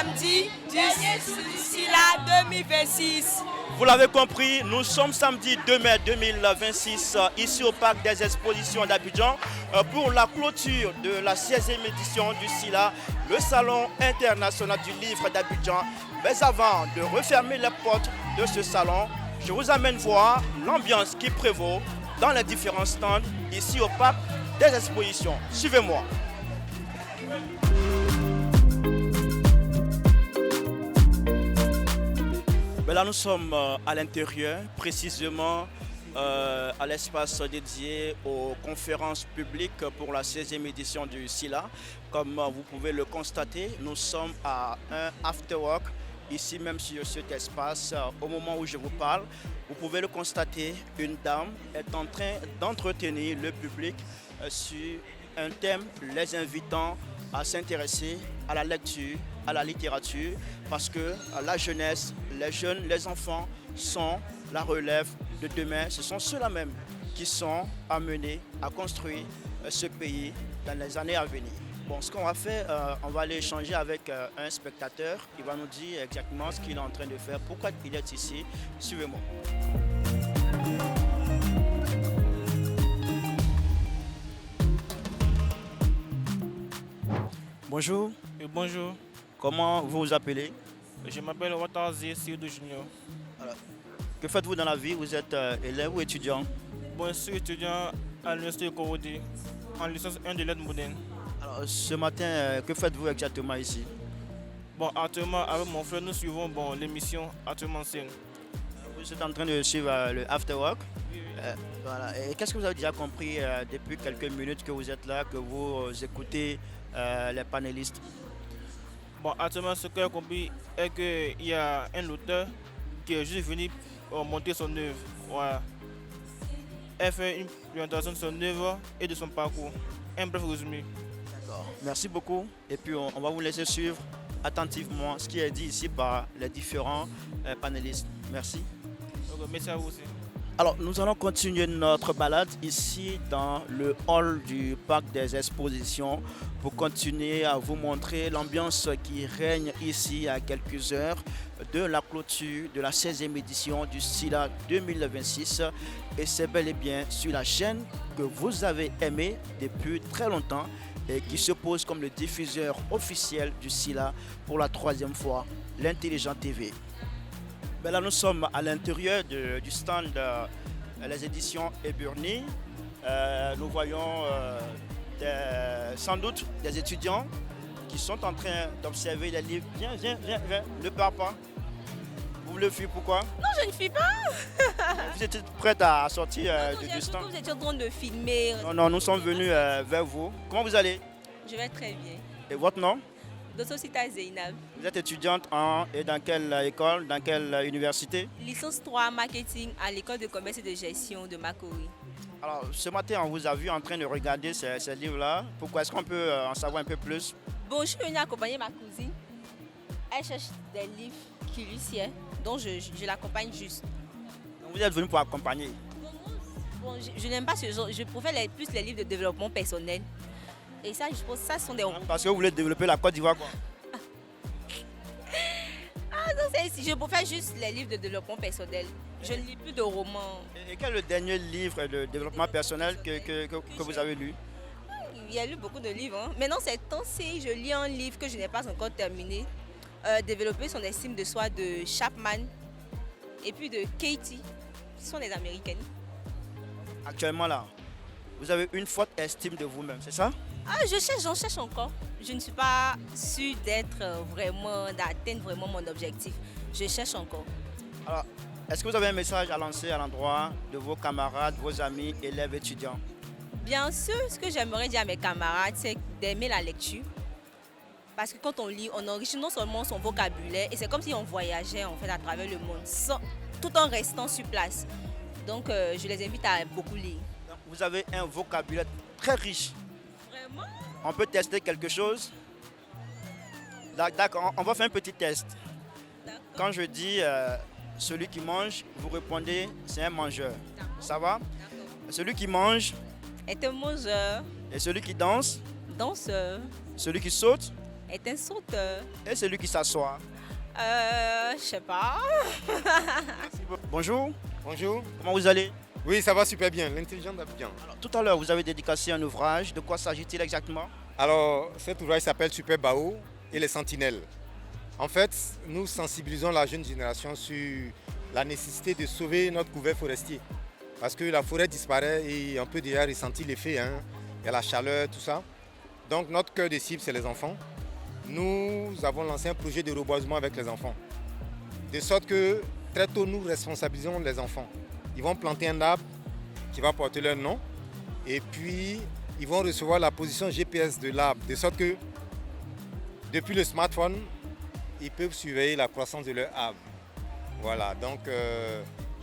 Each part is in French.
samedi du SILA 2026. Vous l'avez compris, nous sommes samedi 2 mai 2026 ici au Parc des Expositions d'Abidjan pour la clôture de la 16e édition du SILA, le Salon international du livre d'Abidjan. Mais avant de refermer les portes de ce salon, je vous amène voir l'ambiance qui prévaut dans les différents stands ici au Parc des Expositions. Suivez-moi. Mais là, nous sommes à l'intérieur, précisément à l'espace dédié aux conférences publiques pour la 16e édition du SILA. Comme vous pouvez le constater, nous sommes à un after-work, ici même sur cet espace. Au moment où je vous parle, vous pouvez le constater, une dame est en train d'entretenir le public sur un thème les invitant à s'intéresser à la lecture, à la littérature, parce que la jeunesse, les jeunes, les enfants sont la relève de demain. Ce sont ceux-là même qui sont amenés à construire ce pays dans les années à venir. Bon, ce qu'on va faire, on va aller échanger avec un spectateur. Il va nous dire exactement ce qu'il est en train de faire, pourquoi il est ici. Suivez-moi. Bonjour. Et bonjour, Comment vous vous appelez? je m'appelle Watarzi Sirdou Junior. Que faites-vous dans la vie? Vous êtes élève ou étudiant? Bon, je suis étudiant à l'université de Kowodi en licence 1 de lettres modernes. Alors, ce matin, que faites-vous exactement ici? Bon, actuellement, avec mon frère, nous suivons l'émission Actuellement en scène. Vous êtes en train de suivre le After Work. Voilà. Et qu'est-ce que vous avez déjà compris depuis quelques minutes que vous êtes là, que vous écoutez les panélistes? Bon, actuellement, ce que j'ai compris est qu'il y a un auteur qui est juste venu monter son œuvre. Voilà. Elle fait une présentation de son œuvre et de son parcours. Un bref résumé. D'accord. Merci beaucoup. Et puis, on va vous laisser suivre attentivement ce qui est dit ici par les différents panélistes. Merci. Donc, merci à vous aussi. Alors, nous allons continuer notre balade ici dans le hall du Parc des Expositions pour continuer à vous montrer l'ambiance qui règne ici à quelques heures de la clôture de la 16e édition du SILA 2026. Et c'est bel et bien sur la chaîne que vous avez aimée depuis très longtemps et qui se pose comme le diffuseur officiel du SILA pour la 3e fois, l'Intelligent TV. Ben là, nous sommes à l'intérieur du stand les éditions Eburni. Nous voyons sans doute des étudiants qui sont en train d'observer les livres. Viens, ne pars pas. Vous voulez fuir, pourquoi? Non, je ne fuis pas. Vous étiez prête à sortir J'ai du cru stand? que vous étiez en train de filmer. Non, nous sommes venus vers vous. Comment vous allez? Je vais très bien. Et votre nom? Dososita Zeynab. Vous êtes étudiante et dans quelle école, dans quelle université? Licence 3 marketing à l'école de commerce et de gestion de Makori. Alors, ce matin, on vous a vu en train de regarder ces livres-là. Pourquoi? Est-ce qu'on peut en savoir un peu plus? Bon, je suis venue accompagner ma cousine. Elle cherche des livres qui lui sied, donc je l'accompagne juste. Donc, vous êtes venu pour accompagner. Bon, je n'aime pas ce genre, je préfère plus les livres de développement personnel. Et ça, je pense que ça sont des... Parce que vous voulez développer la Côte d'Ivoire, quoi. Ah non, je préfère juste les livres de développement personnel. Je ne lis plus de romans. Et quel est le dernier livre de développement personnel que vous avez lu? Il y a lu beaucoup de livres. Hein. Maintenant, ces temps-ci, je lis un livre que je n'ai pas encore terminé. Développer son estime de soi de Chapman et puis de Katie. Ce sont des Américaines. Actuellement, là, vous avez une forte estime de vous-même, c'est ça? Ah, j'en cherche encore. Je ne suis pas sûre d'atteindre vraiment mon objectif. Je cherche encore. Alors, est-ce que vous avez un message à lancer à l'endroit de vos camarades, vos amis, élèves, étudiants? Bien sûr, ce que j'aimerais dire à mes camarades, c'est d'aimer la lecture. Parce que quand on lit, on enrichit non seulement son vocabulaire, et c'est comme si on voyageait en fait à travers le monde, tout en restant sur place. Donc, je les invite à beaucoup lire. Vous avez un vocabulaire très riche. Vraiment? On peut tester quelque chose? D'accord, on va faire un petit test. Quand je dis celui qui mange, vous répondez c'est un mangeur. Ça va? Celui qui mange est un mangeur. et celui qui danse, Danseur. celui qui saute, est un sauteur. Et celui qui s'assoit. Je sais pas. Bonjour, Bonjour. comment vous allez? Oui, ça va super bien. L'intelligent d'Abidjan. Alors, tout à l'heure, vous avez dédicacé un ouvrage. De quoi s'agit-il exactement? Alors, cet ouvrage s'appelle Super Bao et les Sentinelles. En fait, nous sensibilisons la jeune génération sur la nécessité de sauver notre couvert forestier. Parce que la forêt disparaît et on peut déjà ressentir l'effet. Il y a la chaleur, tout ça. Donc, notre cœur de cible, c'est les enfants. Nous avons lancé un projet de reboisement avec les enfants. De sorte que très tôt, nous responsabilisons les enfants. Ils vont planter un arbre qui va porter leur nom. Et puis, ils vont recevoir la position GPS de l'arbre. De sorte que, depuis le smartphone, ils peuvent surveiller la croissance de leur arbre. Voilà, donc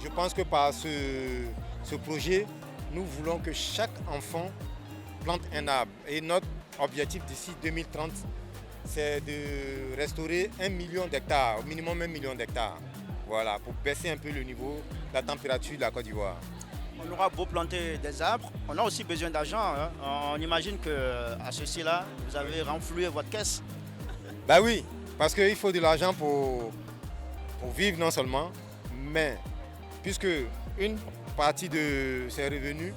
je pense que par ce projet, nous voulons que chaque enfant plante un arbre. Et notre objectif d'ici 2030, c'est de restaurer 1 million d'hectares, au minimum 1 million d'hectares. Voilà, pour baisser un peu le niveau de la température de la Côte d'Ivoire. On aura beau planter des arbres, on a aussi besoin d'argent. On imagine qu'à ceci-là, vous avez renfloué votre caisse. Bah oui, parce qu'il faut de l'argent pour vivre non seulement, mais puisque une partie de ces revenus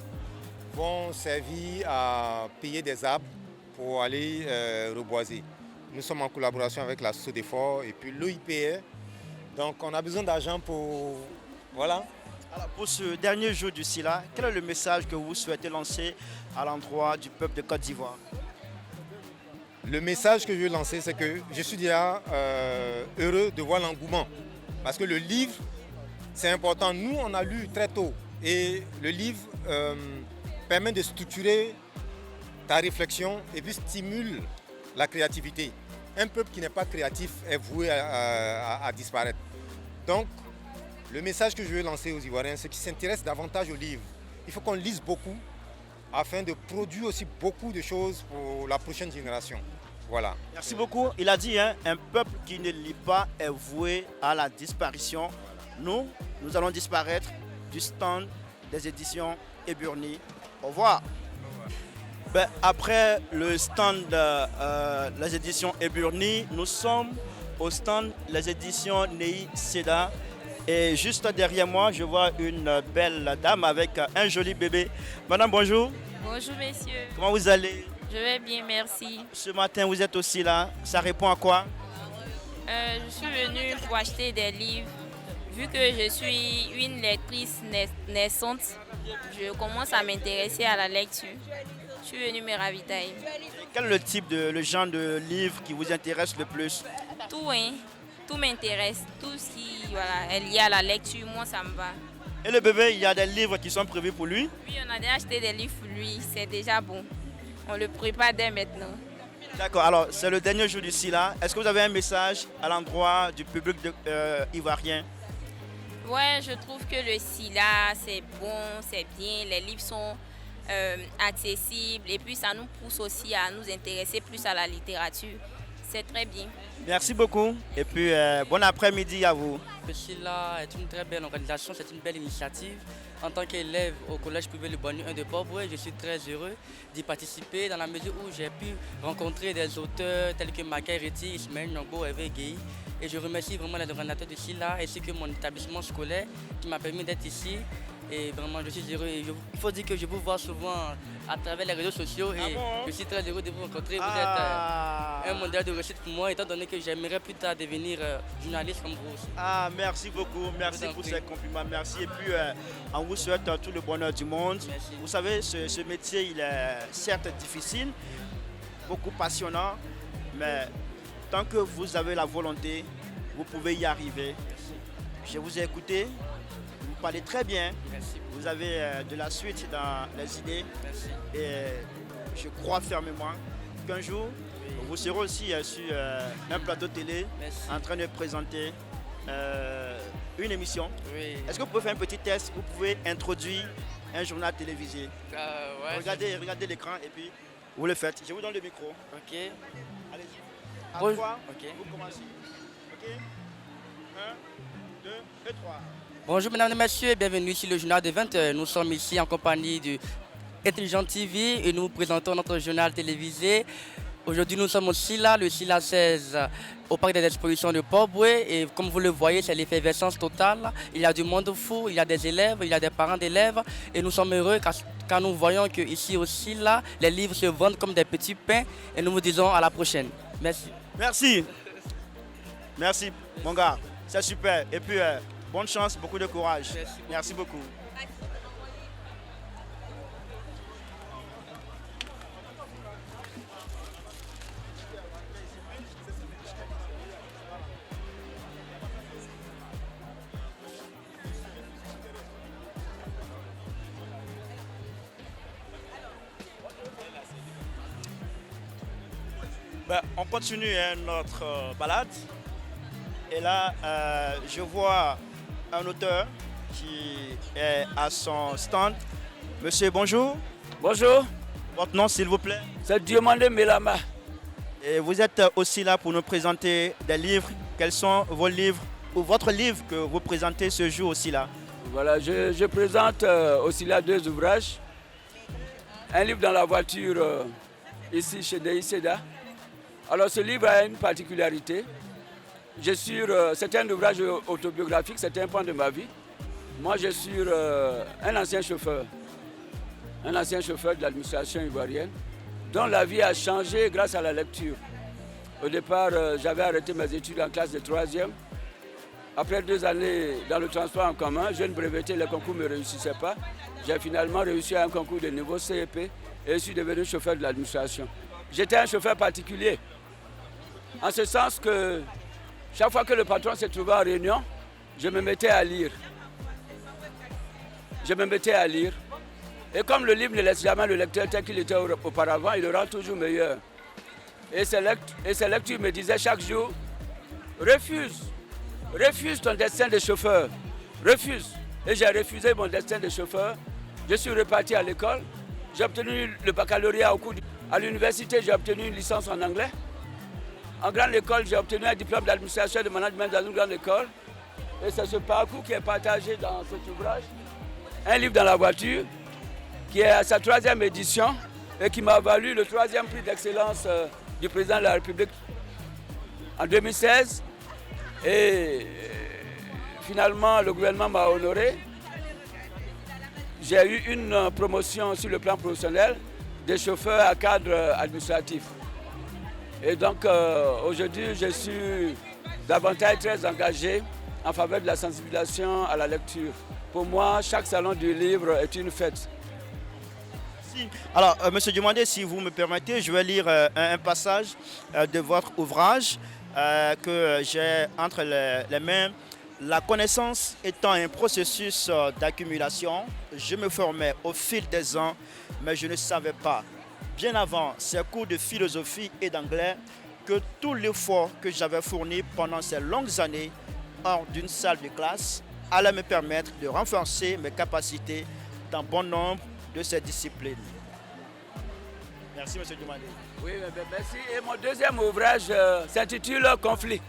vont servir à payer des arbres pour aller reboiser. Nous sommes en collaboration avec la SODEFOR et puis l'OIPR. Donc on a besoin d'argent pour... Voilà. Alors, pour ce dernier jour du SILA, quel est le message que vous souhaitez lancer à l'endroit du peuple de Côte d'Ivoire? Le message que je veux lancer, c'est que je suis déjà heureux de voir l'engouement. Parce que le livre, c'est important. Nous, on a lu très tôt. Et le livre permet de structurer ta réflexion et puis stimule la créativité. Un peuple qui n'est pas créatif est voué à disparaître. Donc, le message que je veux lancer aux Ivoiriens, c'est qu'ils s'intéressent davantage aux livres. Il faut qu'on lise beaucoup afin de produire aussi beaucoup de choses pour la prochaine génération. Voilà. Merci beaucoup. Il a dit, un peuple qui ne lit pas est voué à la disparition. Nous allons disparaître du stand des éditions Eburni. Au revoir. Ben, après le stand des éditions Eburni, nous sommes au stand des éditions Nei Seda. Et juste derrière moi, je vois une belle dame avec un joli bébé. Madame, bonjour. Bonjour messieurs, Comment vous allez? je vais bien, merci. Ce matin, vous êtes aussi là. Ça répond à quoi? Je suis venue pour acheter des livres. Vu que je suis une lectrice naissante, je commence à m'intéresser à la lecture. Je suis venue me ravitailler. Quel est le genre de livre qui vous intéresse le plus? Tout, tout m'intéresse. Tout ce qui est lié à la lecture, moi ça me va. Et le bébé, il y a des livres qui sont prévus pour lui? Oui, on a déjà acheté des livres pour lui, c'est déjà bon. On le prépare dès maintenant. D'accord, alors c'est le dernier jour du SILA. Est-ce que vous avez un message à l'endroit du public ivoirien? Ouais, je trouve que le SILA, c'est bon, c'est bien. Les livres sont accessibles et puis ça nous pousse aussi à nous intéresser plus à la littérature. C'est très bien. Merci beaucoup et puis bon après-midi à vous. Le SILA est une très belle organisation, c'est une belle initiative. En tant qu'élève au collège privé Le Bonnu 1 de Port-Bouët, je suis très heureux d'y participer dans la mesure où j'ai pu rencontrer des auteurs tels que Makai Reti, Ismaël Nyongbo, Hervé Guèye. Et je remercie vraiment les organisateurs de SILA ainsi que mon établissement scolaire qui m'a permis d'être ici. Et vraiment, je suis heureux. Il faut dire que je vous vois souvent à travers les réseaux sociaux et je suis très heureux de vous rencontrer. Vous êtes un modèle de réussite pour moi, étant donné que j'aimerais plus tard devenir journaliste comme vous aussi. Ah, merci beaucoup, merci pour ces compliments, merci. Et puis, on vous souhaite tout le bonheur du monde. Merci. Vous savez, ce métier, il est certes difficile, beaucoup passionnant, mais tant que vous avez la volonté, vous pouvez y arriver. Je vous ai écouté. Vous parlez très bien, Merci. vous avez de la suite dans les idées Merci. et je crois fermement qu'un jour, vous serez aussi sur un plateau télé Merci. en train de présenter une émission. Oui. Est-ce que vous pouvez faire un petit test? Vous pouvez introduire un journal télévisé. Ouais, Regardez l'écran et puis vous le faites. Je vous donne le micro. Ok. Allez-y. À Bon, 3, ok. vous commencez. Ok 1, 2 et 3. Bonjour mesdames et messieurs, bienvenue sur le journal de 20h. Nous sommes ici en compagnie de Intelligent TV et nous présentons notre journal télévisé Aujourd'hui, nous sommes aussi là, le SILA 16, au parc des expositions de Port-Bouët. Et comme vous le voyez, c'est l'effervescence totale. Il y a du monde fou, il y a des élèves, il y a des parents d'élèves. Et nous sommes heureux car nous voyons qu'ici aussi, là, les livres se vendent comme des petits pains. Et nous vous disons à la prochaine. Merci. Merci. Merci, mon gars. C'est super. Et puis, bonne chance, beaucoup de courage. Merci beaucoup. Ben, on continue notre balade. Et là, je vois un auteur qui est à son stand. Monsieur, bonjour. Bonjour, Votre nom, s'il vous plaît. c'est Diomandé Melama. Et vous êtes aussi là pour nous présenter des livres. Quels sont vos livres ou votre livre que vous présentez ce jour aussi là? Voilà, je présente aussi là 2 ouvrages. Un livre dans la voiture ici chez Deïseda. Alors ce livre a une particularité. C'est un ouvrage autobiographique, c'est un point de ma vie. Moi je suis un ancien chauffeur de l'administration ivoirienne, dont la vie a changé grâce à la lecture. Au départ, j'avais arrêté mes études en classe de 3e. Après 2 années dans le transport en commun, jeune breveté, les concours ne me réussissaient pas. J'ai finalement réussi à un concours de niveau CEP et je suis devenu chauffeur de l'administration. J'étais un chauffeur particulier, en ce sens que chaque fois que le patron se trouvait en réunion, je me mettais à lire. Et comme le livre ne laisse jamais le lecteur tel qu'il était auparavant, il le rend toujours meilleur. Et ces lectures me disaient chaque jour, refuse ton destin de chauffeur, refuse. Et j'ai refusé mon destin de chauffeur. Je suis reparti à l'école, j'ai obtenu le baccalauréat à l'université, j'ai obtenu une licence en anglais. En grande école, j'ai obtenu un diplôme d'administration et de management dans une grande école. Et c'est ce parcours qui est partagé dans cet ouvrage. Un livre dans la voiture, qui est à sa 3e édition et qui m'a valu le 3e prix d'excellence du président de la République en 2016. Et finalement, le gouvernement m'a honoré. J'ai eu une promotion sur le plan professionnel des chauffeurs à cadre administratif. Et donc aujourd'hui, je suis davantage très engagé en faveur de la sensibilisation à la lecture. Pour moi, chaque salon du livre est une fête. Alors, Monsieur Diomandé, si vous me permettez, je vais lire un passage de votre ouvrage que j'ai entre les mains. La connaissance étant un processus d'accumulation, je me formais au fil des ans, mais je ne savais pas, bien avant ces cours de philosophie et d'anglais, que tout l'effort que j'avais fourni pendant ces longues années hors d'une salle de classe allait me permettre de renforcer mes capacités dans bon nombre de ces disciplines. Merci, Monsieur Diomandé. Oui, merci. Et mon 2e ouvrage s'intitule Conflit.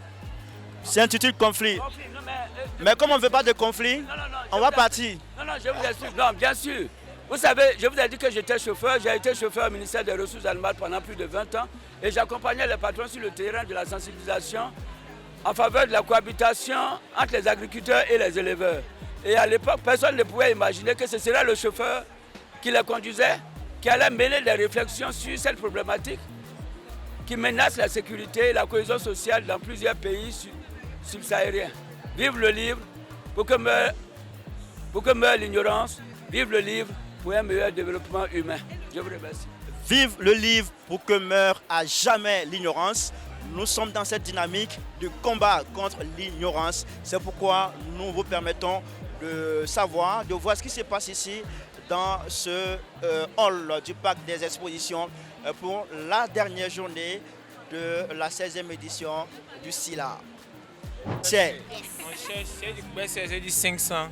S'intitule Conflit. Mais comme on ne veut pas de conflit, on va partir. Non, je vous explique. Non, bien sûr. Vous savez, je vous ai dit que j'étais chauffeur. J'ai été chauffeur au ministère des Ressources animales pendant plus de 20 ans. Et j'accompagnais les patrons sur le terrain de la sensibilisation en faveur de la cohabitation entre les agriculteurs et les éleveurs. Et à l'époque, personne ne pouvait imaginer que ce serait le chauffeur qui les conduisait, qui allait mener des réflexions sur cette problématique qui menace la sécurité et la cohésion sociale dans plusieurs pays subsahariens. Vive le livre pour que meure l'ignorance. Vive le livre pour un meilleur développement humain. Je vous remercie. Vive le livre pour que meure à jamais l'ignorance. Nous sommes dans cette dynamique de combat contre l'ignorance. C'est pourquoi nous vous permettons de savoir, de voir ce qui se passe ici dans ce hall du parc des expositions pour la dernière journée de la 16e édition du SILA. C'est c'est du 500.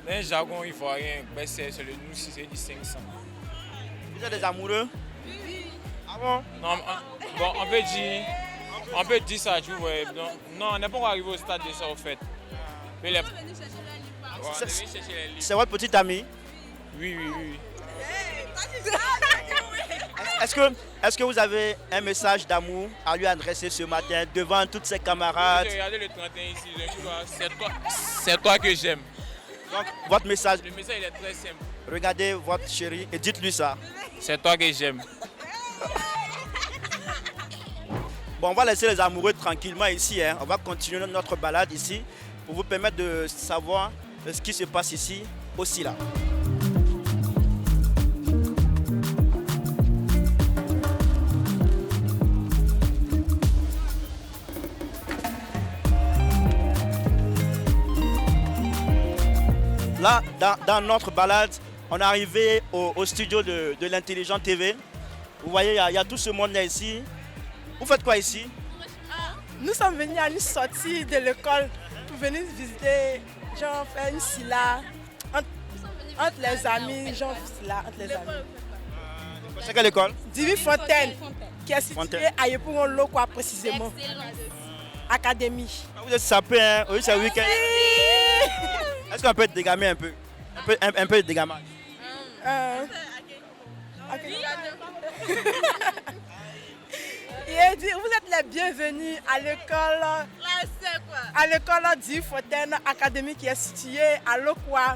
Dans le jargon ivoirien, c'est le nous, c'est du 500. Vous êtes des amoureux? Oui. Ah bon? Non, bon, on peut dire ça, tu vois. Non, on n'est pas encore arrivé au stade de ça, en fait. Mais c'est votre petit ami? Oui. Est-ce que vous avez un message d'amour à lui adresser ce matin devant toutes ses camarades? Regardez le 31 ici, je vois, c'est toi que j'aime. Donc, votre message, Le message il est très simple. regardez votre chérie et dites-lui ça. C'est toi que j'aime. Bon, on va laisser les amoureux tranquillement ici. Hein. On va continuer notre balade ici pour vous permettre de savoir ce qui se passe ici aussi là. Là, dans notre balade, on est arrivé au studio de l'Intelligent TV. Vous voyez, il y a tout ce monde-là ici. Vous faites quoi ici? Nous sommes venus à une sortie de l'école pour venir visiter, genre faire une silla entre les amis, genre silla entre les amis. C'est quelle école? Divine Fontaine, qui est située Fontaine. à Yepougon quoi précisément. Académie. Vous êtes sapé, hein? Oui, c'est le week-end. Est-ce qu'on peut te dégamer un peu? Un peu de dégamage. Ok. Il dit, vous êtes les bienvenus à l'école Divine Fontaine Académie qui est située à Lokwa.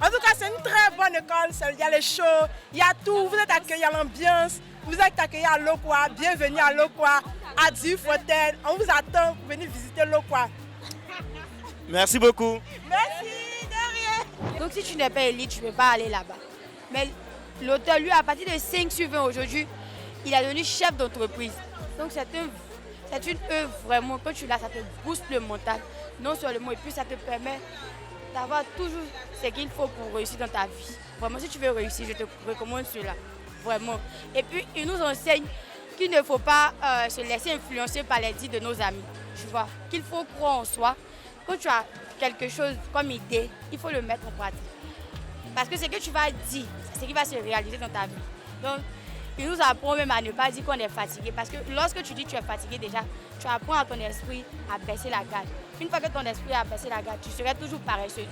En tout cas, c'est une très bonne école. Il y a les shows, il y a tout. Vous êtes accueillis à l'ambiance. Vous êtes accueillis à Lokwa. Bienvenue à Lokwa, à Divine Fontaine. On vous attend pour venir visiter Lokwa. Merci beaucoup. Merci, de rien. Donc si tu n'es pas élite, tu ne peux pas aller là-bas. Mais l'auteur, lui, à partir de 5 sur 20 aujourd'hui, il est devenu chef d'entreprise. Donc c'est une œuvre vraiment, quand tu l'as, ça te booste le mental. Non seulement, et puis ça te permet d'avoir toujours ce qu'il faut pour réussir dans ta vie. Vraiment, si tu veux réussir, je te recommande cela. Vraiment. Et puis, il nous enseigne qu'il ne faut pas se laisser influencer par les dits de nos amis. Tu vois, qu'il faut croire en soi. Quand tu as quelque chose comme idée, il faut le mettre en pratique. Parce que ce que tu vas dire, c'est ce qui va se réaliser dans ta vie. Donc, il nous apprend même à ne pas dire qu'on est fatigué. Parce que lorsque tu dis que tu es fatigué déjà, tu apprends à ton esprit à baisser la garde. Une fois que ton esprit a baissé la garde, tu serais toujours paresseux.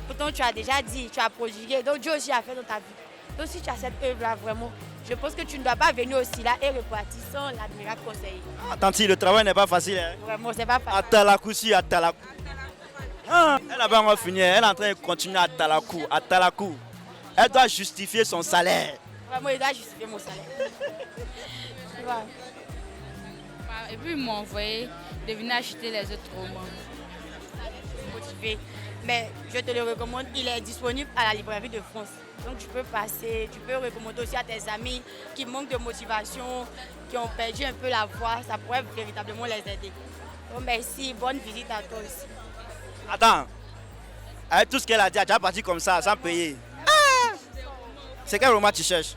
Pourtant, tu as déjà dit, tu as prodigué. Donc, Dieu aussi a fait dans ta vie. Donc, si tu as cette œuvre-là, vraiment, je pense que tu ne dois pas venir aussi là et repartir sans l'admirable conseiller. Tanti, le travail n'est pas facile. Hein? Vraiment, c'est pas facile. Atalakou, si, Atalakou. Elle n'a pas encore fini. Elle est en train de continuer à Atalakou. Atalakou. Elle doit justifier son salaire. Vraiment, il doit justifier mon salaire. Tu vois. Et puis, ils m'ont envoyé de venir acheter les autres romans. Motivé. Mais je te le recommande, il est disponible à la librairie de France. Donc tu peux passer, tu peux recommander aussi à tes amis qui manquent de motivation, qui ont perdu un peu la voie, ça pourrait véritablement les aider. Donc merci, bonne visite à toi aussi. Attends, avec tout ce qu'elle a dit, elle est déjà partie comme ça, sans payer. C'est quel roman tu cherches?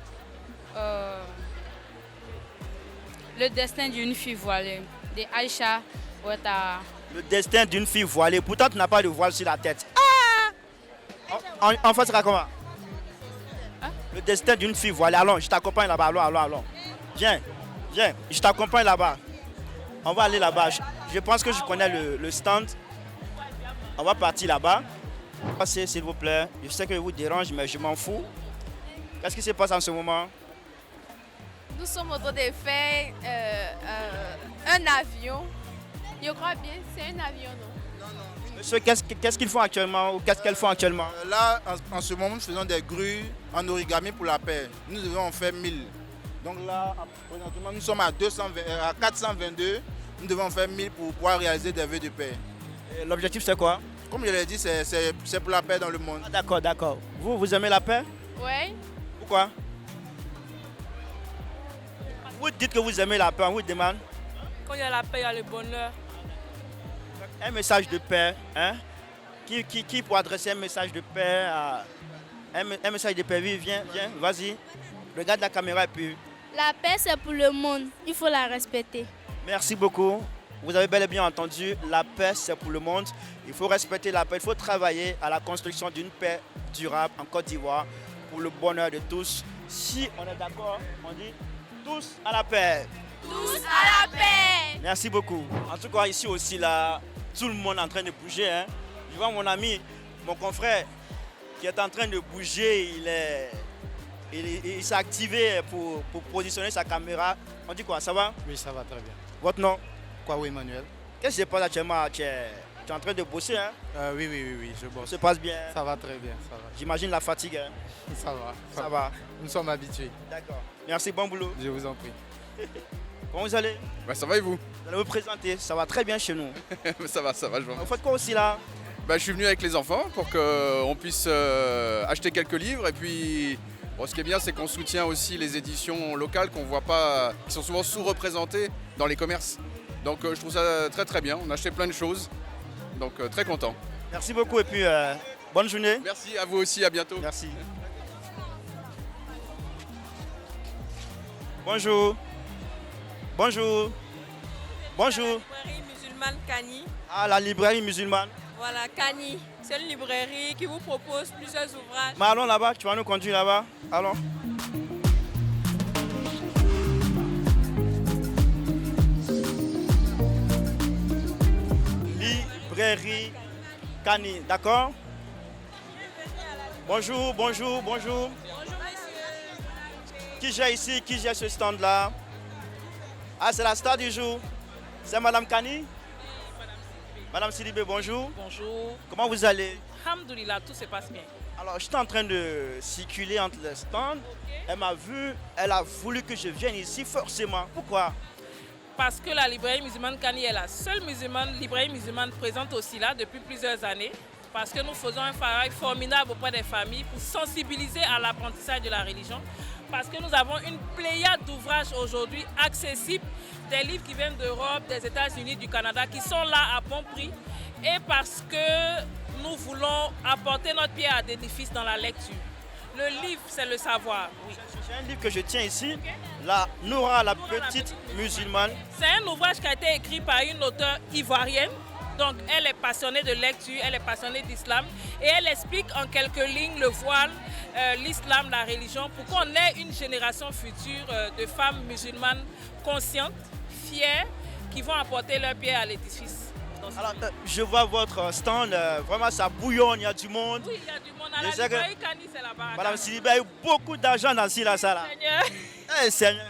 Le destin d'une fille voilée, de Aïcha Ouattara. Le destin d'une fille voilée. Pourtant, tu n'as pas de voile sur la tête. En fait, c'est comment? Le destin d'une fille voilée. Allons, je t'accompagne là-bas. Allons. Viens, je t'accompagne là-bas. On va aller là-bas. Je pense que je connais le stand. On va partir là-bas. Passez, s'il vous plaît. Je sais que je vous dérange, mais je m'en fous. Qu'est-ce qui se passe en ce moment? Nous sommes en train de faire un avion. Je crois bien, c'est un avion, non? Non. Monsieur, qu'est-ce qu'ils font actuellement ou qu'est-ce qu'elles font actuellement? Là, en ce moment, nous faisons des grues en origami pour la paix. Nous devons en faire 1000. Donc là, présentement, nous sommes à 422. Nous devons en faire 1000 pour pouvoir réaliser des vœux de paix. L'objectif, c'est quoi? Comme je l'ai dit, c'est pour la paix dans le monde. Ah, d'accord. Vous aimez la paix? Oui. Pourquoi? Vous dites que vous aimez la paix, on vous demande. Quand il y a la paix, il y a le bonheur. Un message de paix, hein? Qui peut adresser un message de paix à... Un message de paix, oui, viens, vas-y. Regarde la caméra et puis... La paix, c'est pour le monde. Il faut la respecter. Merci beaucoup. Vous avez bel et bien entendu, la paix, c'est pour le monde. Il faut respecter la paix. Il faut travailler à la construction d'une paix durable en Côte d'Ivoire pour le bonheur de tous. Si on est d'accord, on dit tous à la paix. Tous à la paix. Merci beaucoup. En tout cas, ici aussi, là, tout le monde est en train de bouger. Hein. Je vois mon ami, mon confrère, qui est en train de bouger. il s'est activé pour positionner sa caméra. On dit quoi, ça va? Oui, ça va très bien. Votre nom? Kwao Emmanuel. Qu'est-ce qui se passe actuellement? Tu es en train de bosser, hein? Oui, je bosse. Ça se passe bien? Ça va très bien, ça va. J'imagine la fatigue, hein? Ça va. Nous sommes habitués. D'accord. Merci, bon boulot. Je vous en prie. Comment vous allez? Ça va et vous? Vous allez vous présenter, ça va très bien chez nous. Ça va, je vous remercie. Vous faites quoi aussi là? Je suis venu avec les enfants pour qu'on puisse acheter quelques livres et puis ce qui est bien c'est qu'on soutient aussi les éditions locales qu'on voit pas, qui sont souvent sous-représentées dans les commerces. Donc je trouve ça très très bien, on a acheté plein de choses, donc très content. Merci beaucoup et puis bonne journée. Merci à vous aussi, à bientôt. Merci. Bonjour. Bonjour. Bonjour. La librairie musulmane Kani. Ah, la librairie musulmane. Voilà, Kani. C'est une librairie qui vous propose plusieurs ouvrages. Mais allons là-bas, tu vas nous conduire là-bas. Allons. Librairie Kani, d'accord? Bonjour, bonjour, bonjour. Qui j'ai ici? Qui j'ai ce stand-là? Ah, c'est la star du jour. C'est Madame Kani? Madame Sidibé, bonjour. Bonjour. Comment vous allez? Alhamdoulilah, tout se passe bien. Alors, j'étais en train de circuler entre les stands. Elle m'a vu, elle a voulu que je vienne ici forcément. Pourquoi? Parce que la librairie musulmane Kani est la seule librairie musulmane présente aussi là depuis plusieurs années. Parce que nous faisons un travail formidable auprès des familles pour sensibiliser à l'apprentissage de la religion. Parce que nous avons une pléiade d'ouvrages aujourd'hui accessibles, des livres qui viennent d'Europe, des États-Unis, du Canada, qui sont là à bon prix. Et parce que nous voulons apporter notre pierre à l'édifice dans la lecture. Le livre, c'est le savoir. Oui. J'ai un livre que je tiens ici, la Noura, la petite musulmane. C'est un ouvrage qui a été écrit par une auteure ivoirienne. Donc elle est passionnée de lecture, elle est passionnée d'islam et elle explique en quelques lignes le voile, l'islam, la religion, pour qu'on ait une génération future de femmes musulmanes conscientes, fières, qui vont apporter leur pierre à l'édifice. Alors, je vois votre stand, vraiment ça bouillonne, il y a du monde. Oui, il y a du monde. À la librairie Kani, c'est la baraka. Madame Sidibé a eu beaucoup d'argent dans la salle. Eh, Seigneur.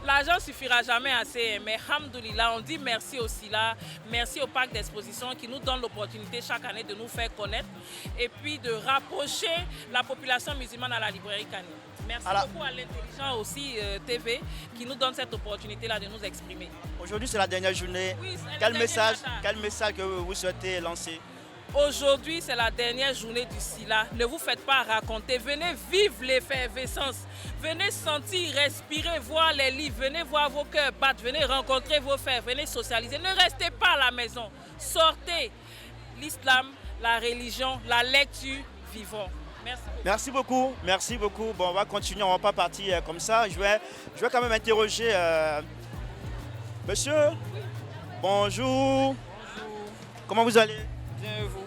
L'argent ne suffira jamais assez, mais alhamdoulilah, on dit merci aussi là, merci au parc d'exposition qui nous donne l'opportunité chaque année de nous faire connaître et puis de rapprocher la population musulmane à la librairie Kani. Merci beaucoup à l'Intelligent aussi TV qui nous donne cette opportunité-là de nous exprimer. Aujourd'hui, c'est la dernière journée. Oui, quel message que vous souhaitez lancer? Aujourd'hui, c'est la dernière journée du SILA. Ne vous faites pas raconter. Venez vivre l'effervescence. Venez sentir, respirer, voir les livres. Venez voir vos cœurs battre. Venez rencontrer vos frères. Venez socialiser. Ne restez pas à la maison. Sortez. L'islam, la religion, la lecture, vivons. Merci beaucoup. Merci beaucoup. Merci beaucoup. Bon, on va continuer. On ne va pas partir comme ça. Je vais quand même interroger monsieur. Oui. Bonjour. Bonjour. Comment vous allez? Bien et vous?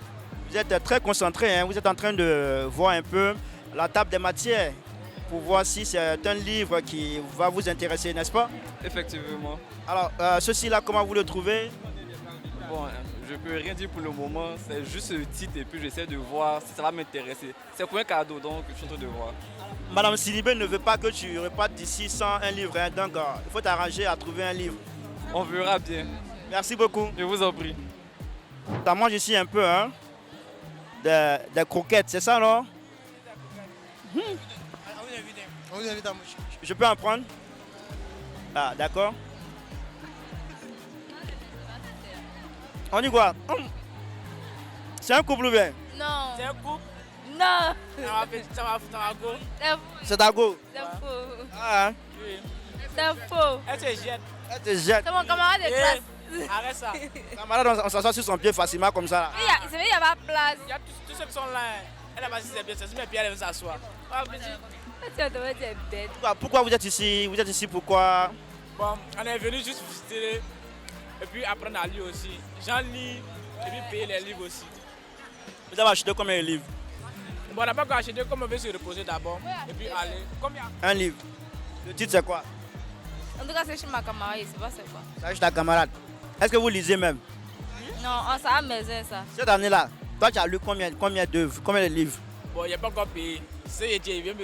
Vous êtes très concentré, hein? Vous êtes en train de voir un peu la table des matières pour voir si c'est un livre qui va vous intéresser, n'est-ce pas? Effectivement. Alors, ceci-là, comment vous le trouvez? Bon, je peux rien dire pour le moment, c'est juste le titre et puis j'essaie de voir si ça va m'intéresser. C'est pour un cadeau, donc je suis en train de voir. Madame Sidibé ne veut pas que tu repartes d'ici sans un livre, hein? Donc il faut t'arranger à trouver un livre. On verra bien. Merci beaucoup. Je vous en prie. Ça mange ici un peu, hein? Des croquettes, c'est ça, non? Je peux en prendre? Ah, d'accord. On dit quoi? C'est un couple ou bien? Non. C'est un couple? Non. Ça va foutre un go? C'est ta go? C'est faux. Ah, hein? Oui. C'est faux. Elle te jette. Elle te jette. C'est mon camarade de classe. Arrête ça. Camarade, on s'assoit sur son pied facilement comme ça. C'est vrai, il n'y a pas de place. Il y a tous ceux qui sont là. Elle a pas dit c'est bien, c'est sur mes pieds, elle veut s'asseoir. Pourquoi vous êtes ici? Vous êtes ici pourquoi? Bon, on est venu juste visiter et puis apprendre à lire aussi. J'en lis et puis payer les livres aussi. Vous avez acheté combien de livres? Bon, on n'a pas encore acheté, comme on veut se reposer d'abord et puis aller. Combien? Un livre. Le titre c'est quoi? En tout cas, c'est chez ma camarade, je ne sais pas c'est quoi. C'est chez ta camarade. Est-ce que vous lisez même? Non, c'est à la maison ça. Cette année-là, toi tu as lu combien d'œuvres, combien de livres? Bon, il n'y a pas encore payé. C'est il vient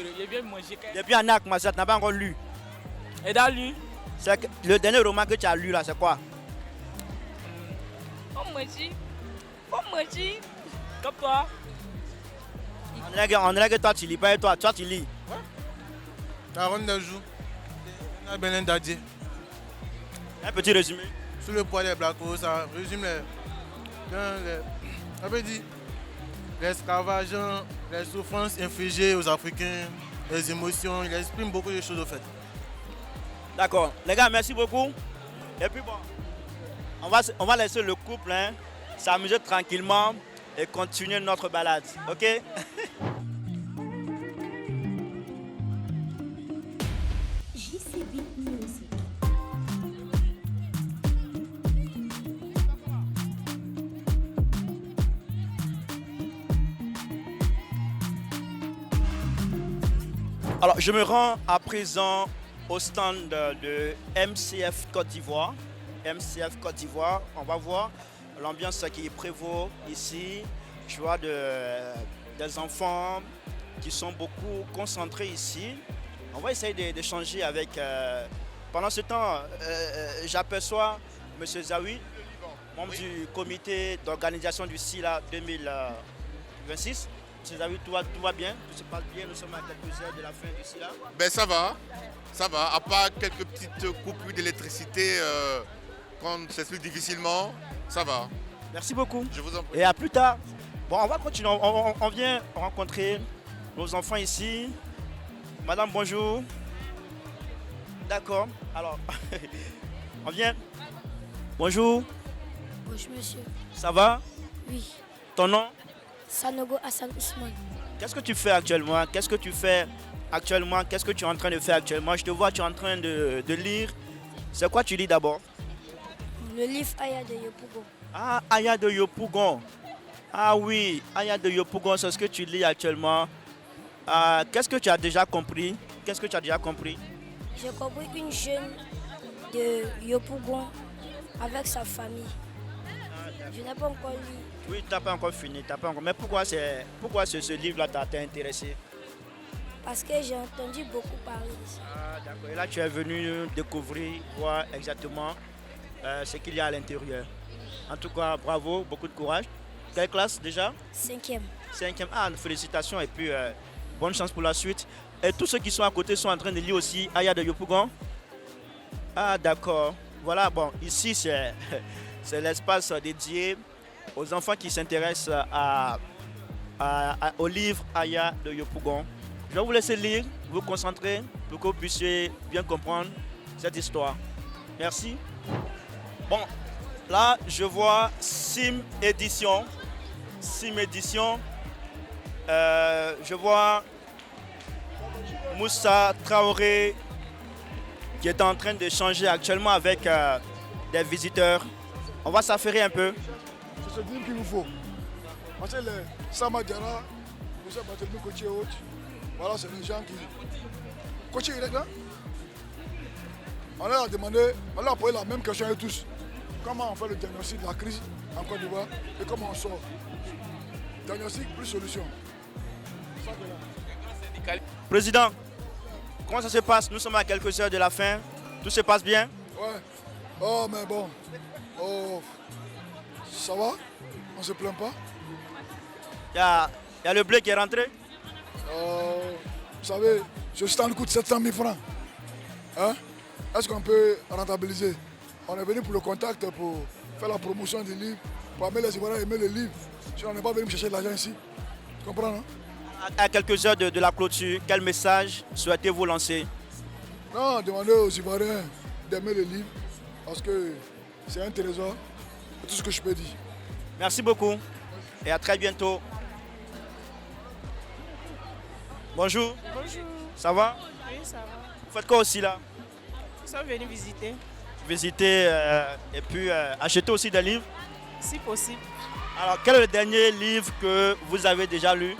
manger. Depuis Anak, Mazat n'a pas encore lu. Et dans lui, le dernier roman que tu as lu là, c'est quoi? on me dit. Comme toi. On dirait que toi tu lis pas et toi tu lis. Aaron Dajou, Benin Dadier. Un petit résumé. Sous le poids des Blacos, ça résume on peut dire l'esclavage, les souffrances infligées aux Africains, les émotions, il exprime beaucoup de choses au fait. D'accord. Les gars, merci beaucoup. Et puis bon, on va laisser le couple s'amuser tranquillement et continuer notre balade. Ok? Alors, je me rends à présent au stand de MCF Côte d'Ivoire. MCF Côte d'Ivoire, on va voir l'ambiance qui prévaut ici. Je vois des enfants qui sont beaucoup concentrés ici. On va essayer d'échanger avec... pendant ce temps, j'aperçois M. Zawi, membre du comité d'organisation du SILA 2026. M. Zawi, tout va bien, tout se passe bien, nous sommes à quelques heures de la fin du SILA. Ben ça va, à part quelques petites coupures d'électricité qu'on s'explique difficilement, ça va. Merci beaucoup. Je vous en prie. Et à plus tard. Bon, on va continuer, on vient rencontrer nos enfants ici. Madame, bonjour. D'accord, alors, on vient. Bonjour. Bonjour monsieur. Ça va? Oui. Ton nom? Sanogo Hassan Ousmane. Qu'est-ce que tu fais actuellement? Qu'est-ce que tu fais actuellement? Qu'est-ce que tu es en train de faire actuellement? Je te vois, tu es en train de lire. C'est quoi tu lis d'abord? Le livre Aya de Yopougon. Ah, Aya de Yopougon. Ah oui, Aya de Yopougon, c'est ce que tu lis actuellement. Qu'est-ce que tu as déjà compris? Qu'est-ce que tu as déjà compris? J'ai compris une jeune de Yopougon avec sa famille. Je n'ai pas encore lu. Oui, tu n'as pas encore fini. Mais pourquoi ce livre-là t'a intéressé? Parce que j'ai entendu beaucoup parler ici. Ah, d'accord. Et là, tu es venu découvrir, voir exactement ce qu'il y a à l'intérieur. En tout cas, bravo, beaucoup de courage. Quelle classe déjà? 5e. 5e. Ah, félicitations et puis bonne chance pour la suite. Et tous ceux qui sont à côté sont en train de lire aussi Aya de Yopougon. Ah, d'accord. Voilà, bon, ici, c'est l'espace dédié aux enfants qui s'intéressent au livre Aya de Yopougon. Je vais vous laisser lire, vous concentrer pour que vous puissiez bien comprendre cette histoire. Merci. Bon, là, je vois Sim Édition. Sim Édition. Je vois Moussa Traoré qui est en train d'échanger actuellement avec des visiteurs. On va s'affairer un peu. C'est ce livre qu'il vous faut. Parce que les Samadjara, nous sommes Barthélemy Cotier Haute. Voilà, c'est les gens qui. Cotier, il est là. On leur a demandé, on leur a posé la même question à eux tous. Comment on fait le diagnostic de la crise en Côte d'Ivoire et comment on sort. Diagnostic plus solution. Ça que là. Président, comment ça se passe? Nous sommes à quelques heures de la fin. Tout se passe bien? Ouais. Oh, mais bon. Oh. Ça va? On se plaint pas? Il y a le blé qui est rentré? Vous savez, ce stand coûte 700 000 francs. Hein? Est-ce qu'on peut rentabiliser? On est venu pour le contact, pour faire la promotion du livre, pour amener les Ivoiriens à aimer le livre. Si on n'est pas venu me chercher de l'argent ici. Tu comprends, non? À quelques heures de la clôture, quel message souhaitez-vous lancer? Non, demandez aux Ivoiriens d'aimer le livre, parce que c'est un trésor. C'est tout ce que je peux dire. Merci beaucoup et à très bientôt. Bonjour. Bonjour. Ça va? Oui, ça va. Vous faites quoi aussi là? Nous sommes venus visiter. Visiter et puis acheter aussi des livres? Si possible. Alors, quel est le dernier livre que vous avez déjà lu?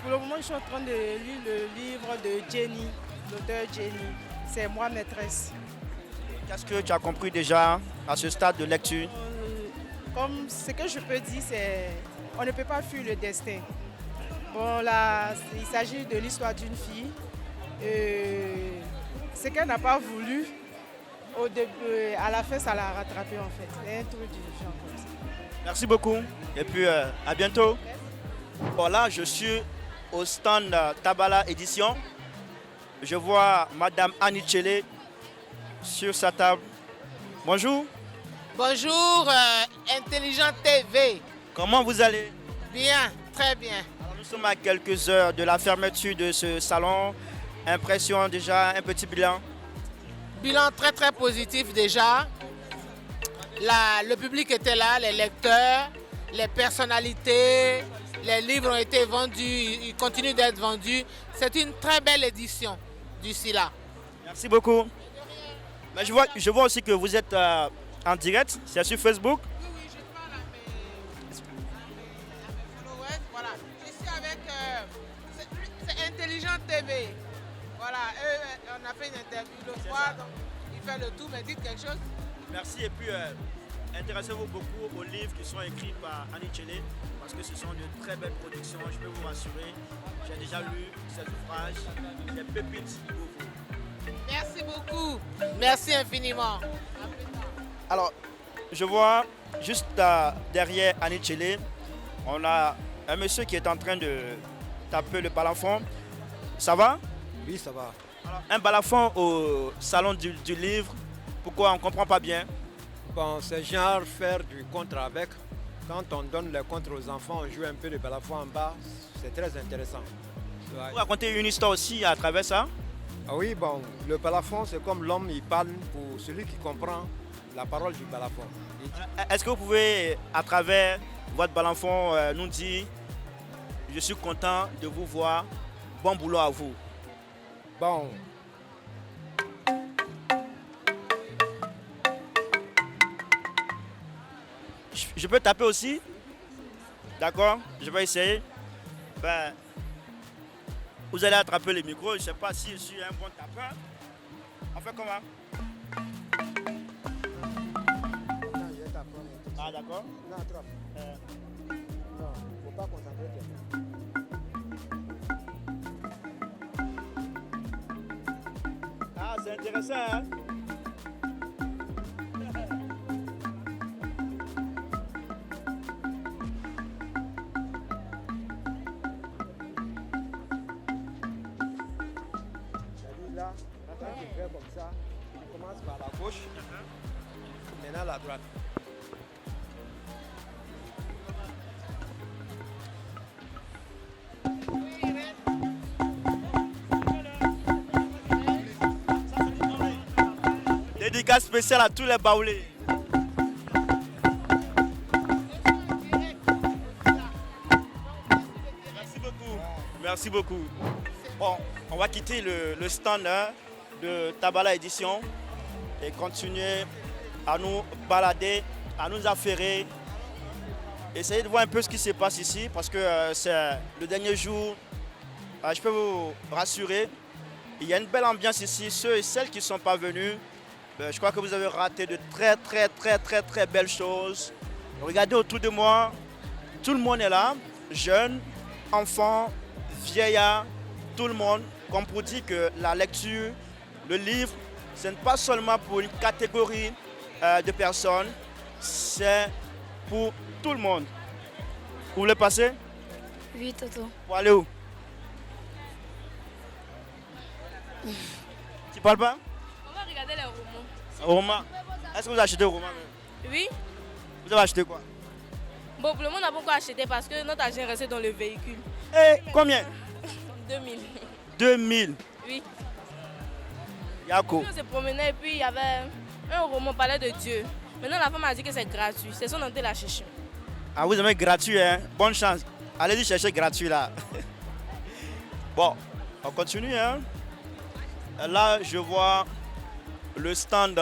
Pour le moment, je suis en train de lire le livre de Jenny, l'auteur Jenny. C'est moi maîtresse. Qu'est-ce que tu as compris déjà à ce stade de lecture? Comme ce que je peux dire, c'est on ne peut pas fuir le destin. Bon, là, il s'agit de l'histoire d'une fille. Ce qu'elle n'a pas voulu, au début, à la fin, ça l'a rattrapé en fait. C'est un truc du genre comme ça. Merci beaucoup et puis à bientôt. Bon, là, je suis au stand Tabala Édition. Je vois Madame Annie Tchele sur sa table. Bonjour. Bonjour, Intelligent TV. Comment vous allez? Bien, très bien. Alors, nous sommes à quelques heures de la fermeture de ce salon. Impression déjà, un petit bilan? Bilan très très positif déjà. Le public était là, les lecteurs, les personnalités, les livres ont été vendus, ils continuent d'être vendus. C'est une très belle édition du SILA. Merci beaucoup. Mais je vois aussi que vous êtes en direct, c'est sur Facebook. Oui, je parle à mes followers. Voilà, je suis avec c'est Intelligent TV. Voilà, on a fait une interview le soir, donc il fait le tout, mais dites quelque chose. Merci et puis intéressez-vous beaucoup aux livres qui sont écrits par Annie Tchele parce que ce sont de très belles productions, je peux vous rassurer. J'ai déjà lu ces ouvrages, des pépites pour vous. Merci beaucoup, merci infiniment. Alors, je vois juste derrière Annie Tchele, on a un monsieur qui est en train de taper le balafon. Ça va? Oui, ça va. Alors, un balafon au salon du livre, pourquoi on ne comprend pas bien? Bon, c'est genre faire du contre avec. Quand on donne les contres aux enfants, on joue un peu de balafon en bas. C'est très intéressant. Vous racontez une histoire aussi à travers ça? Ah oui, bon, le balafon, c'est comme l'homme, il parle pour celui qui comprend la parole du balafon. Est-ce que vous pouvez, à travers votre balafon, nous dire « Je suis content de vous voir, bon boulot à vous ». Bon. Je peux taper aussi? D'accord, je vais essayer. Ben, vous allez attraper le micro, je ne sais pas si je suis un bon tapeur. On fait comment? Ah d'accord. Non, attrape. Non, faut pas concentrer. Ah, c'est intéressant, hein? Là, quand tu fais comme ça, tu commences par la gauche, maintenant la droite. Dédicace spéciale à tous les baoulés. Merci beaucoup. Merci beaucoup. Bon, on va quitter le stand de Tabala Édition et continuer à nous balader, à nous affairer, essayer de voir un peu ce qui se passe ici parce que c'est le dernier jour. Je peux vous rassurer, il y a une belle ambiance ici. Ceux et celles qui ne sont pas venus, je crois que vous avez raté de très belles choses. Regardez autour de moi, tout le monde est là, jeunes, enfants, vieillards, tout le monde, comme pour dire que la lecture, le livre, ce n'est pas seulement pour une catégorie de personnes, c'est pour tout le monde. Vous voulez passer? Oui, Toto. Pour aller où? Tu parles pas? On va regarder les romans. Roman. Est-ce que vous achetez le roman? Oui. Vous avez acheté quoi? Bon, pour le moment, on n'a pas encore acheté parce que notre argent est resté dans le véhicule. Et combien? 2000. 2000? Oui. Yako. On s'est promené et puis il y avait un roman, parlait de Dieu. Maintenant, la femme a dit que c'est gratuit. C'est son entrée la chercher. Ah, vous aimez gratuit, hein? Bonne chance. Allez-y chercher gratuit là. Bon, on continue, hein? Là, je vois le stand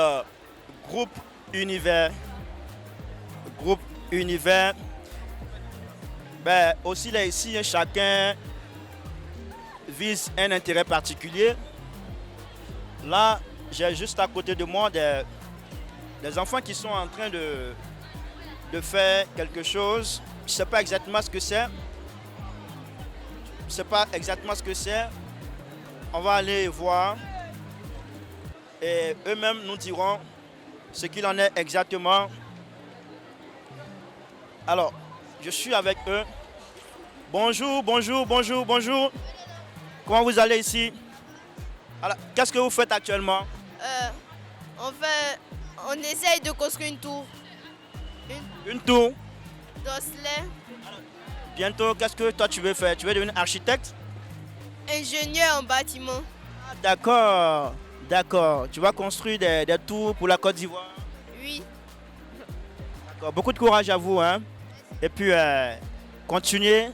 Groupe Univers. Groupe Univers. Ben, aussi là, ici, chacun vise un intérêt particulier. Là, j'ai juste à côté de moi des enfants qui sont en train de faire quelque chose. Je ne sais pas exactement ce que c'est. Je ne sais pas exactement ce que c'est. On va aller voir. Et eux-mêmes nous diront ce qu'il en est exactement. Alors, je suis avec eux. Bonjour, bonjour, bonjour, bonjour. Comment vous allez ici? Alors, qu'est-ce que vous faites actuellement? On essaye de construire une tour. Une tour? d'osselets. Bientôt, qu'est-ce que toi tu veux faire? Tu veux devenir architecte? Ingénieur en bâtiment. D'accord, d'accord. Tu vas construire des tours pour la Côte d'Ivoire? Oui. D'accord, beaucoup de courage à vous, hein? Et puis, continuez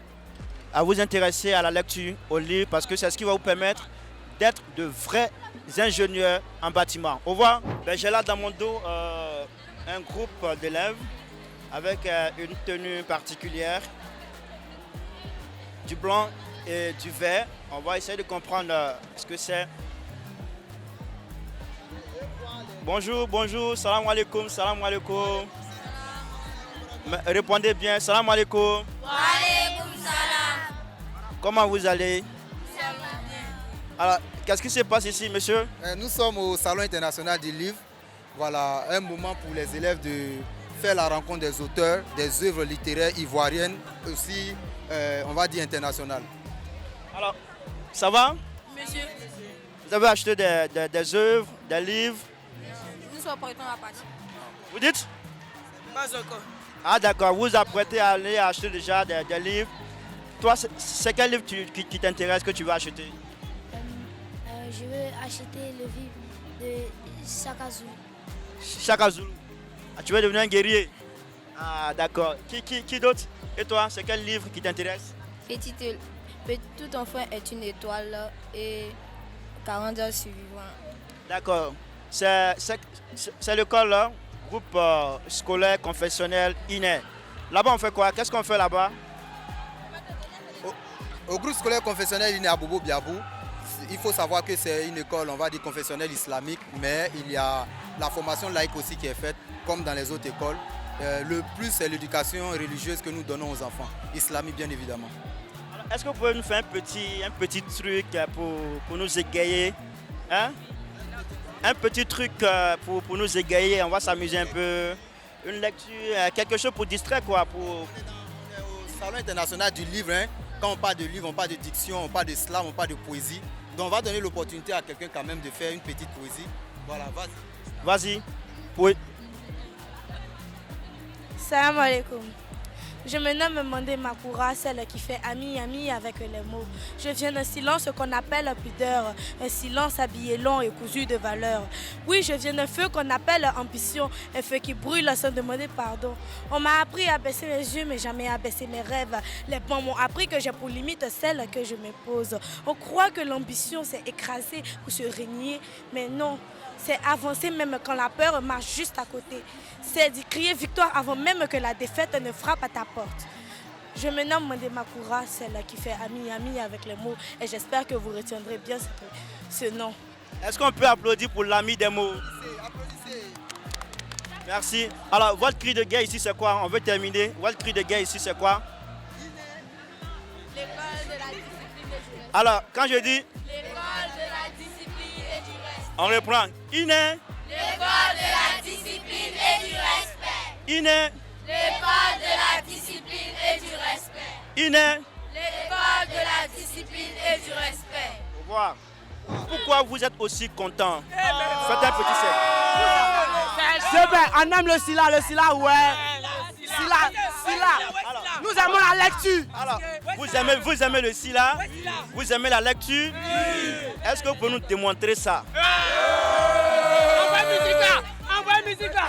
à vous intéresser à la lecture, au livre, parce que c'est ce qui va vous permettre d'être de vrais ingénieurs en bâtiment. Au revoir. Ben, j'ai là dans mon dos un groupe d'élèves avec une tenue particulière, du blanc et du vert. On va essayer de comprendre ce que c'est. Bonjour, bonjour, salam alaikum, salam alaikum. Répondez bien, salam alaikum. Wa alaikum salam. Comment vous allez? Ça va bien. Alors, qu'est-ce qui se passe ici, monsieur? Nous sommes au Salon international du livre. Voilà, un moment pour les élèves de faire la rencontre des auteurs, des œuvres littéraires ivoiriennes, aussi, on va dire, internationales. Alors, ça va? Monsieur. Vous avez acheté des œuvres, des livres? Nous sommes prêts à partir. Vous dites? Pas encore. Ah d'accord, vous vous apprêtez à aller acheter déjà des livres. Toi, c'est quel livre qui t'intéresse que tu veux acheter? Je veux acheter le livre de Chaka Zulu. Chaka Zulu. Ah, tu veux devenir un guerrier? Ah d'accord. Qui d'autre? Et toi, c'est quel livre qui t'intéresse? Tout enfant est une étoile et 40 heures suivantes. D'accord. C'est l'école, là, groupe scolaire confessionnel INE. Là-bas, on fait quoi? Qu'est-ce qu'on fait là-bas? Au groupe scolaire confessionnel INE à Bobo Biabou, il faut savoir que c'est une école, on va dire, confessionnelle islamique, mais il y a la formation laïque aussi qui est faite, comme dans les autres écoles. Le plus, c'est l'éducation religieuse que nous donnons aux enfants, islamique bien évidemment. Est-ce que vous pouvez nous faire un petit truc pour nous égayer, hein? Un petit truc pour nous égayer, on va s'amuser un peu. Une lecture, quelque chose pour distraire quoi. Au Salon international du livre, hein, quand on parle de livre, on parle de diction, on parle de slam, on parle de poésie. Donc on va donner l'opportunité à quelqu'un quand même de faire une petite poésie. Voilà, vas-y. Vas-y. Oui. Salam alaikum. Je me nomme Mandé Makoura, celle qui fait ami avec les mots. Je viens d'un silence qu'on appelle pudeur, un silence habillé long et cousu de valeur. Oui, je viens d'un feu qu'on appelle ambition, un feu qui brûle sans demander pardon. On m'a appris à baisser les yeux, mais jamais à baisser mes rêves. Les bons m'ont appris que j'ai pour limite celle que je me pose. On croit que l'ambition, c'est écraser ou se régner, mais non. C'est avancer même quand la peur marche juste à côté. C'est d'y crier victoire avant même que la défaite ne frappe à ta porte. Je me nomme Mandé Makoura, celle qui fait ami avec les mots. Et j'espère que vous retiendrez bien ce nom. Est-ce qu'on peut applaudir pour l'ami des mots? Applaudissez. Merci. Alors, votre cri de guerre ici, c'est quoi? On veut terminer. Votre cri de guerre ici, c'est quoi? L'école de la discipline et du respect. Alors, quand je dis... L'école de la discipline et du respect. On reprend. INE. L'école de la discipline et du respect. INE. L'école de la discipline et du respect. INE. L'école de la discipline et du respect. Au revoir. Pourquoi vous êtes aussi content? Faites un petit cercle. C'est vrai, on aime le Silla, ouais. Silla. Nous aimons la lecture. Alors, vous aimez le Silla? Vous aimez la lecture? Est-ce que vous pouvez nous démontrer ça? Envoie musique là.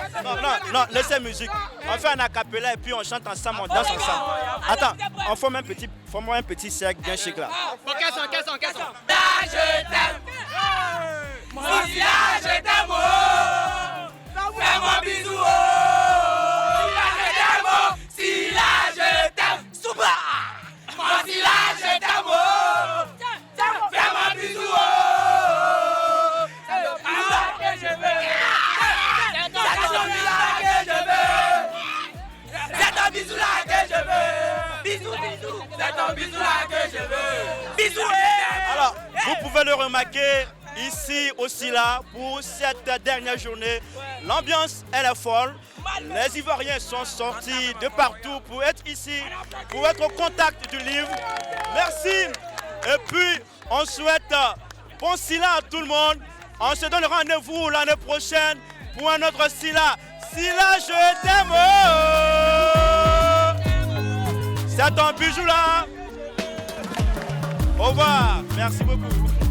Non, laissez musique. On fait un acapella et puis on chante ensemble, on danse ensemble. Attends, on forme un petit cercle bien chic là. Qu'est-ce Là, je t'aime. Mon Silla, je t'aime. Fais-moi bisou. Silla, je t'aime. Souba. Mon Silla, je t'aime. Fais-moi bisou. C'est là que je veux. C'est là que je veux. bisou, bisou. C'est ton bisou là que je veux. Bisou. Alors, vous pouvez le remarquer ici aussi là pour cette dernière journée. L'ambiance elle est folle. Les Ivoiriens sont sortis de partout pour être ici, pour être au contact du livre. Merci. Et puis, on souhaite bon Sila à tout le monde. On se donne rendez-vous l'année prochaine pour un autre Sila. Sila, je t'aime. C'est un bijou là. Au revoir. Merci beaucoup.